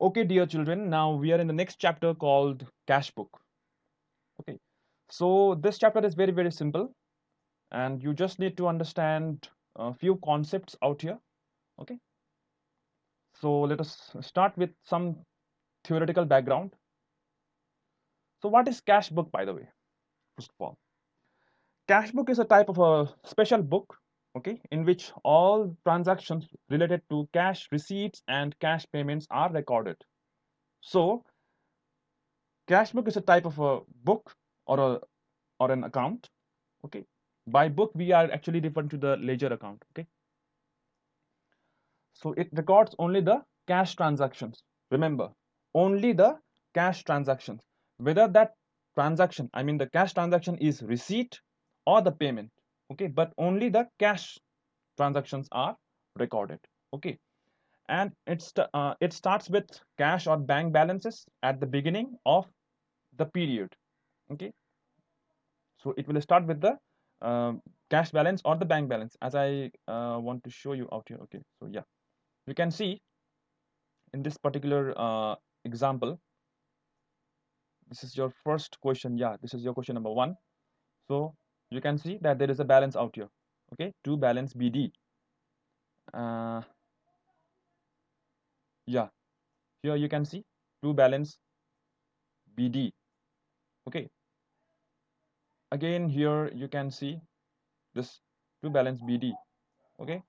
Okay, dear children, now we are in the next chapter called cash book. Okay, so this chapter is very, very simple, and you just need to understand a few concepts out here. Okay, so let us start with some theoretical background. So, what is cash book, by the way? First of all, cash book is a type of a special book, okay, in which all transactions related to cash receipts and cash payments are recorded. So, cash book is a type of a book or a or an account. Okay, by book we are actually referring to the ledger account. Okay, so it records only the cash transactions. Remember, only the cash transactions, whether that transaction, I mean the cash transaction, is receipt or the payment. Okay, but only the cash transactions are recorded. Okay, and it starts with cash or bank balances at the beginning of the period. Okay, so it will start with the cash balance or the bank balance, as I want to show you out here. Okay, so yeah, you can see in this particular example, this is your first question. Yeah, this is your question number one. So you can see that there is a balance out here. Okay, to balance BD. uh, yeah, here you can see to balance BD. Okay, again here you can see this to balance BD. Okay,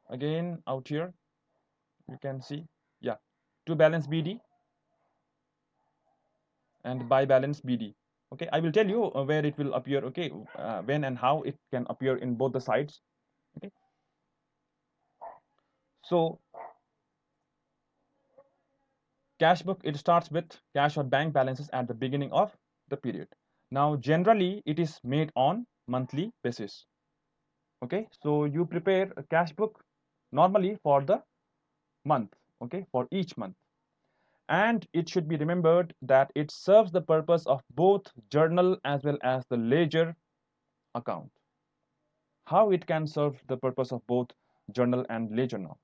again out here you can see, yeah, to balance BD and by balance BD. Okay, I will tell you where it will appear. Okay, when and how it can appear in both the sides. Okay, so cash book, it starts with cash or bank balances at the beginning of the period. Now generally it is made on monthly basis. Okay, so you prepare a cash book normally for the month. Okay, for each month, and it should be remembered that it serves the purpose of both journal as well as the ledger account. How it can serve the purpose of both journal and ledger? Now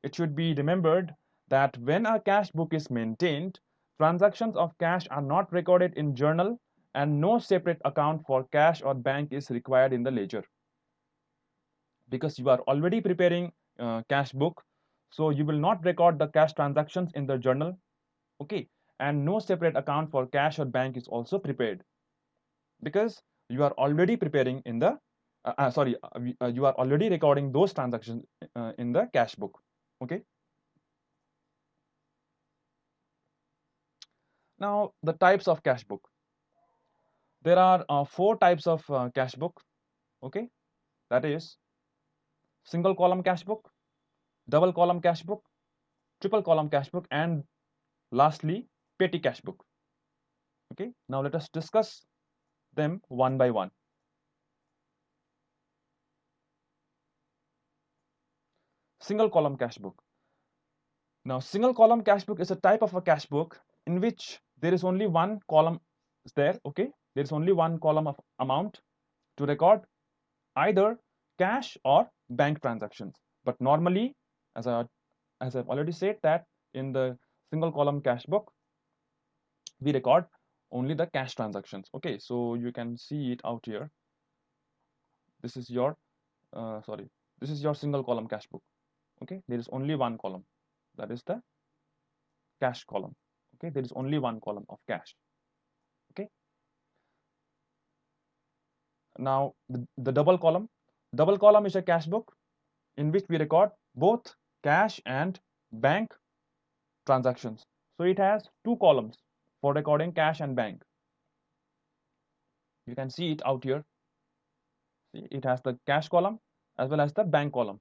it should be remembered that when a cash book is maintained, transactions of cash are not recorded in journal, and no separate account for cash or bank is required in the ledger, because you are already preparing cash book, so you will not record the cash transactions in the journal. Okay, and no separate account for cash or bank is also prepared, because you are already preparing in the you are already recording those transactions in the cash book. Okay, now the types of cash book. There are four types of cash book. Okay, that is single column cash book, double column cash book, triple column cash book, and lastly petty cash book. Okay, now let us discuss them one by one. Single column cash book. Now, single column cash book is a type of a cash book in which there is only one column is there. Okay, there is only one column of amount to record either cash or bank transactions. But normally, as I as I've already said, that in the single column cash book we record only the cash transactions. Okay, so you can see it out here. This is your sorry, this is your single column cash book. Okay, there is only one column, that is the cash column. Okay, there is only one column of cash. Okay, now the double column is a cash book in which we record both cash and bank transactions. So it has two columns for recording cash and bank. You can see it out here. See, it has the cash column as well as the bank column.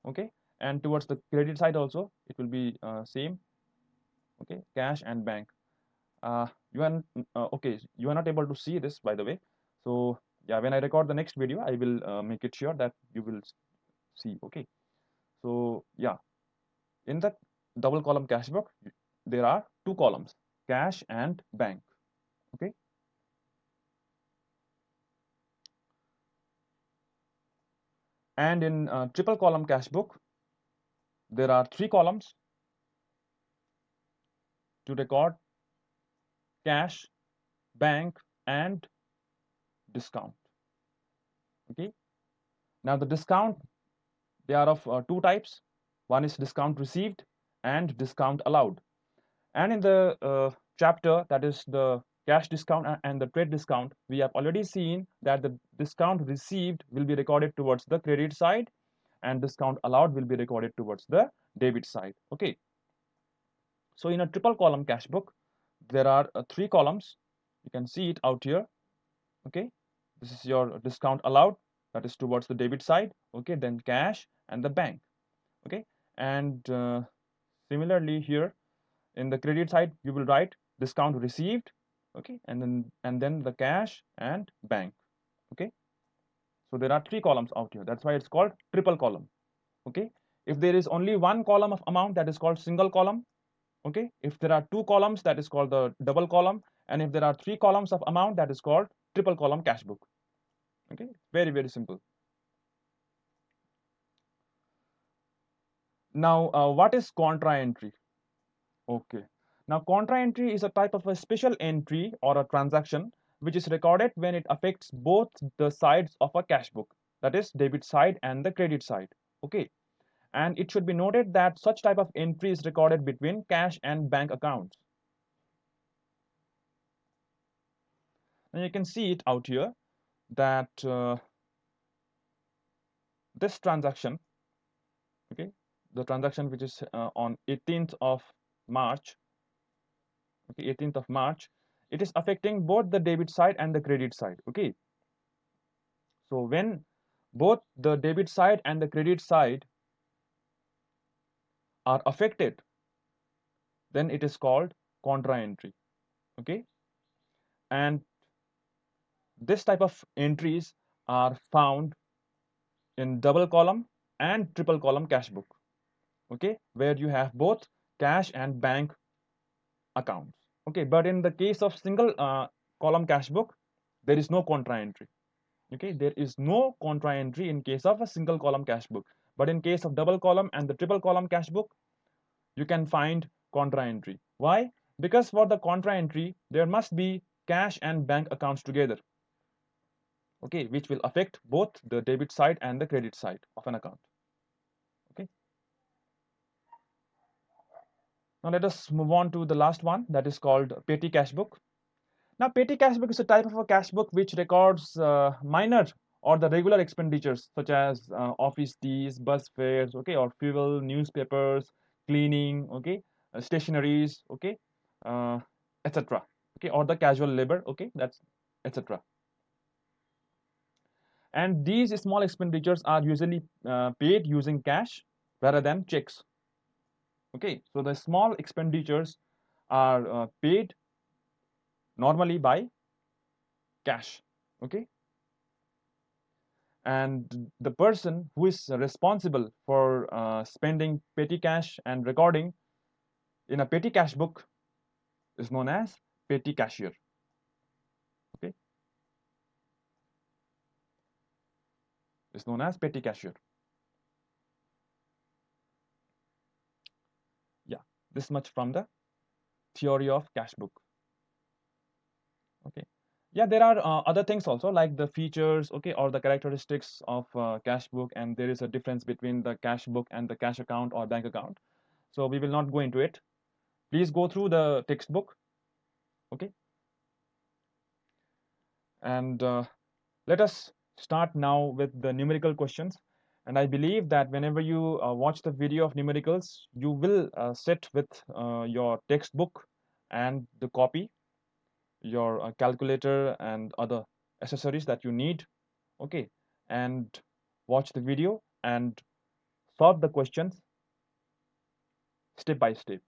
Okay, and towards the credit side also it will be same. Okay, cash and bank. You are okay, you are not able to see this, by the way. So yeah, when I record the next video I will make it sure that you will see. Okay, so yeah, in the double column cash book there are two columns, cash and bank. Okay, and in triple column cash book there are three columns, to record cash, bank, and discount. Okay. Now the discount, they are of two types. One is discount received and discount allowed. And in the chapter, that is the cash discount and the trade discount, we have already seen that the discount received will be recorded towards the credit side and discount allowed will be recorded towards the debit side. Okay. So in a triple column cash book, there are three columns. You can see it out here. Okay. This is your discount allowed, that is towards the debit side. Okay. Then cash and the bank. Okay. And similarly here in the credit side, you will write discount received. Okay. And then the cash and bank. Okay. So there are three columns out here. That's why it's called triple column. Okay. If there is only one column of amount, that is called single column. Okay. If there are two columns, that is called the double column. And if there are three columns of amount, that is called triple column cash book. Okay. Very, very simple. Now, what is contra entry? Okay. Now, contra entry is a type of a special entry or a transaction which is recorded when it affects both the sides of a cash book, that is debit side and the credit side. Okay. And it should be noted that such type of entry is recorded between cash and bank accounts. And you can see it out here that this transaction, okay, the transaction which is on 18th of March, okay, 18th of March, it is affecting both the debit side and the credit side. Okay. So when both the debit side and the credit side are affected, then it is called contra entry. Okay. And this type of entries are found in double column and triple column cash book. Okay, where you have both cash and bank accounts. Okay, but in the case of single column cash book, there is no contra entry. Okay, there is no contra entry in case of a single column cash book. But in case of double column and the triple column cash book, you can find contra entry. Why? Because for the contra entry, there must be cash and bank accounts together. Okay, which will affect both the debit side and the credit side of an account. Okay. Now let us move on to the last one, that is called petty cash book. Now, petty cash book is a type of a cash book which records minor or the regular expenditures such as office fees, bus fares, okay, or fuel, newspapers, cleaning, okay, stationaries, okay, etc. Okay, or the casual labor, okay, that's etc. And these small expenditures are usually paid using cash rather than checks. Okay, so the small expenditures are paid normally by cash. Okay, and the person who is responsible for spending petty cash and recording in a petty cash book is known as petty cashier. Okay, is known as petty cashier. Yeah, this much from the theory of cash book. Okay, yeah, there are other things also like the features, okay, or the characteristics of cash book, and there is a difference between the cash book and the cash account or bank account. So we will not go into it. Please go through the textbook. Okay, and let us start now with the numerical questions. And I believe that whenever you watch the video of numericals, you will sit with your textbook and the copy, your calculator and other accessories that you need. Okay, and watch the video and solve the questions step by step.